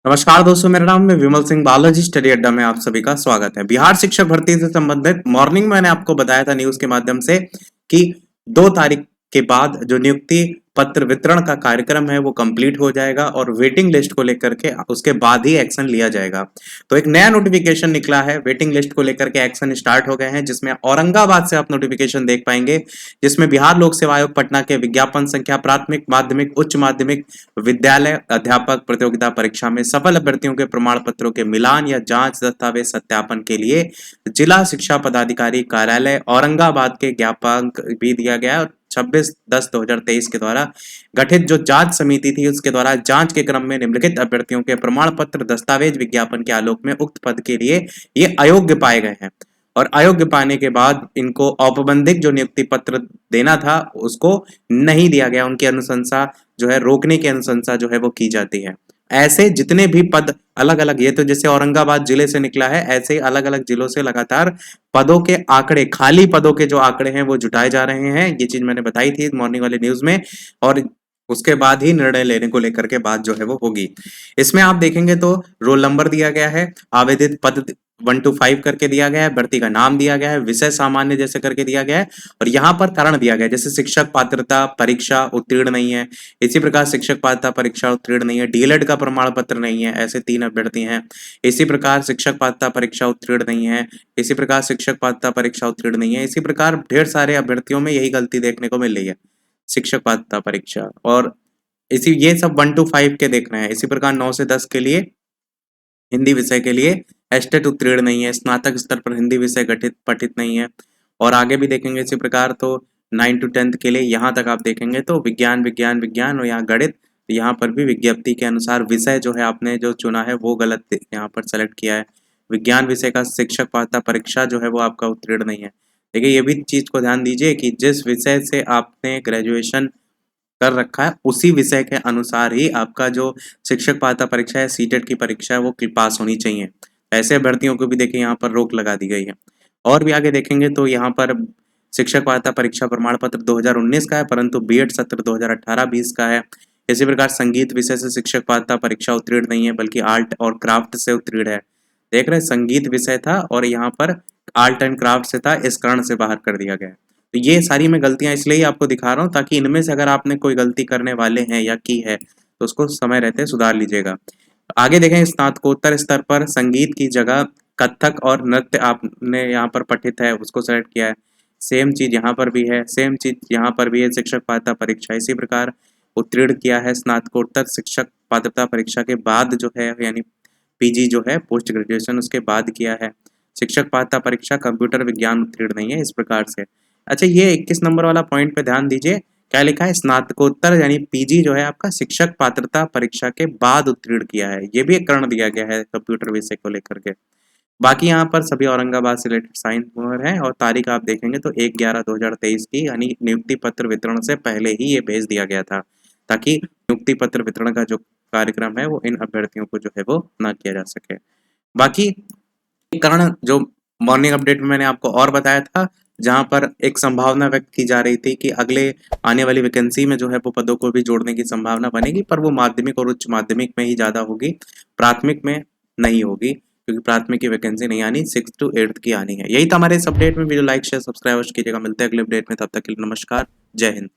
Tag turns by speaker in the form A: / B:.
A: नमस्कार दोस्तों, मेरा नाम है विमल सिंह बालाजी। स्टडी अड्डा में आप सभी का स्वागत है। बिहार शिक्षक भर्ती से संबंधित मॉर्निंग मैंने आपको बताया था न्यूज के माध्यम से कि 2 तारीख के बाद जो नियुक्ति पत्र वितरण का कार्यक्रम है वो कंप्लीट हो जाएगा और वेटिंग लिस्ट को लेकर के उसके बाद ही एक्शन लिया जाएगा। तो एक नया नोटिफिकेशन निकला है, वेटिंग लिस्ट को लेकर के एक्शन स्टार्ट हो गए हैं, जिसमें औरंगाबाद से आप नोटिफिकेशन देख पाएंगे, जिसमें बिहार लोक सेवा आयोग पटना के विज्ञापन संख्या प्राथमिक माध्यमिक उच्च माध्यमिक विद्यालय अध्यापक प्रतियोगिता परीक्षा में सफल अभ्यर्थियों के प्रमाण पत्रों के मिलान या जांच दस्तावेज सत्यापन के लिए जिला शिक्षा पदाधिकारी कार्यालय औरंगाबाद के ज्ञापक भी दिया गया। 26/10/2023 के द्वारा गठित जो जांच समिति थी उसके द्वारा जांच के क्रम में निम्नलिखित अभ्यर्थियों के प्रमाण पत्र दस्तावेज विज्ञापन के आलोक में उक्त पद के लिए ये अयोग्य पाए गए हैं और अयोग्य पाने के बाद इनको औपबंधिक जो नियुक्ति पत्र देना था उसको नहीं दिया गया। उनकी अनुशंसा जो है रोकने की अनुशंसा जो है वो की जाती है। ऐसे जितने भी पद अलग अलग, ये तो जैसे औरंगाबाद जिले से निकला है, ऐसे ही अलग अलग जिलों से लगातार पदों के आंकड़े, खाली पदों के जो आंकड़े हैं वो जुटाए जा रहे हैं। ये चीज मैंने बताई थी मॉर्निंग वाले न्यूज में और उसके बाद ही निर्णय लेने को लेकर के बात जो है वो होगी। इसमें आप देखेंगे तो रोल नंबर दिया गया है, आवेदित पद 1 to 5 करके दिया गया है, भर्ती का नाम दिया गया है, विषय सामान्य जैसे करके दिया गया है और यहाँ पर कारण दिया गया है, जैसे शिक्षक पात्रता परीक्षा उत्तीर्ण नहीं है, इसी प्रकार शिक्षक पात्रता परीक्षा उत्तीर्ण नहीं है, डीएलएड का प्रमाण पत्र नहीं है, ऐसे 3 अभ्यर्थी हैं। इसी प्रकार शिक्षक पात्रता परीक्षा उत्तीर्ण नहीं है, इसी प्रकार शिक्षक पात्रता परीक्षा उत्तीर्ण नहीं है, इसी प्रकार ढेर सारे अभ्यर्थियों में यही गलती देखने को मिल रही है, शिक्षक पात्रता परीक्षा। और इसी ये सब 1 to 5 के देखना है। इसी प्रकार 9 से 10 के लिए हिंदी विषय के लिए एस्टेट उत्तीर्ण नहीं है, स्नातक स्तर पर हिंदी विषय गठित पठित नहीं है। और आगे भी देखेंगे इसी प्रकार तो 9 to 10 के लिए यहाँ तक आप देखेंगे तो विज्ञान विज्ञान विज्ञान और यहाँ गणित, यहाँ पर भी विज्ञप्ति के अनुसार विषय जो है आपने जो चुना है वो गलत यहाँ पर सेलेक्ट किया है। विज्ञान विषय का शिक्षक पात्रता परीक्षा जो है वो आपका उत्तीर्ण नहीं है। देखिए ये भी चीज को ध्यान दीजिए कि जिस विषय से आपने ग्रेजुएशन कर रखा है उसी विषय के अनुसार ही आपका जो शिक्षक पात्रता परीक्षा है, सीटेट की परीक्षा है, वो पास होनी चाहिए। ऐसे अभ्यर्थियों को भी देखिए यहाँ पर रोक लगा दी गई है। और भी आगे देखेंगे तो यहाँ पर शिक्षक पात्रता परीक्षा प्रमाण पत्र 2019 का है, परंतु बीएड सत्र 2018-20 का है। इसी प्रकार संगीत विषय से शिक्षक पात्रता परीक्षा उत्तीर्ण नहीं है, बल्कि आर्ट और क्राफ्ट से उत्तीर्ण है। देख रहे हैं, संगीत विषय था और यहाँ पर आर्ट एंड क्राफ्ट से था, इस कारण से बाहर कर दिया गया। तो ये सारी मैं गलतियां इसलिए आपको दिखा रहा हूँ ताकि इनमें से अगर आपने कोई गलती करने वाले हैं या की है तो उसको समय रहते सुधार लीजिएगा। आगे देखें, स्नातकोत्तर स्तर पर संगीत की जगह कथक और नृत्य आपने यहाँ पर पठित है उसको सेलेक्ट किया है। सेम चीज यहाँ पर भी है, सेम चीज यहाँ पर भी है, शिक्षक पात्रता परीक्षा इसी प्रकार उत्तीर्ण किया है। स्नातकोत्तर शिक्षक पात्रता परीक्षा के बाद जो है यानी पीजी जो है पोस्ट ग्रेजुएशन उसके बाद किया है। शिक्षक पात्रता परीक्षा कंप्यूटर विज्ञान उत्तीर्ण नहीं है, इस प्रकार से। अच्छा, ये 21 नंबर वाला पॉइंट पे ध्यान दीजिए, क्या लिखा है, स्नातकोत्तर यानी पीजी जो है आपका शिक्षक पात्रता परीक्षा के बाद उत्तीर्ण किया है। ये भी एक कारण दिया गया है कंप्यूटर विषय को लेकर के। बाकी यहाँ पर सभी औरंगाबाद से रिलेटेड साइन मोहर है और तारीख आप देखेंगे तो 1/11/2023 की, यानी नियुक्ति पत्र वितरण से पहले ही ये भेज दिया गया था ताकि नियुक्ति पत्र वितरण का जो कार्यक्रम है वो इन अभ्यर्थियों को जो है वो ना किया जा सके। बाकी कारण जो मॉर्निंग अपडेट में मैंने आपको और बताया था, जहां पर एक संभावना व्यक्त की जा रही थी कि अगले आने वाली वैकेंसी में जो है वो पदों को भी जोड़ने की संभावना बनेगी, पर वो माध्यमिक और उच्च माध्यमिक में ही ज्यादा होगी, प्राथमिक में नहीं होगी, क्योंकि प्राथमिक की वैकेंसी नहीं आनी, 6 to 8 की आनी है। यही था हमारे इस अपडेट में। वीडियो लाइक शेयर सब्सक्राइब कीजिएगा। मिलते हैं अगले अपडेट में, तब तक के लिए नमस्कार, जय हिंद।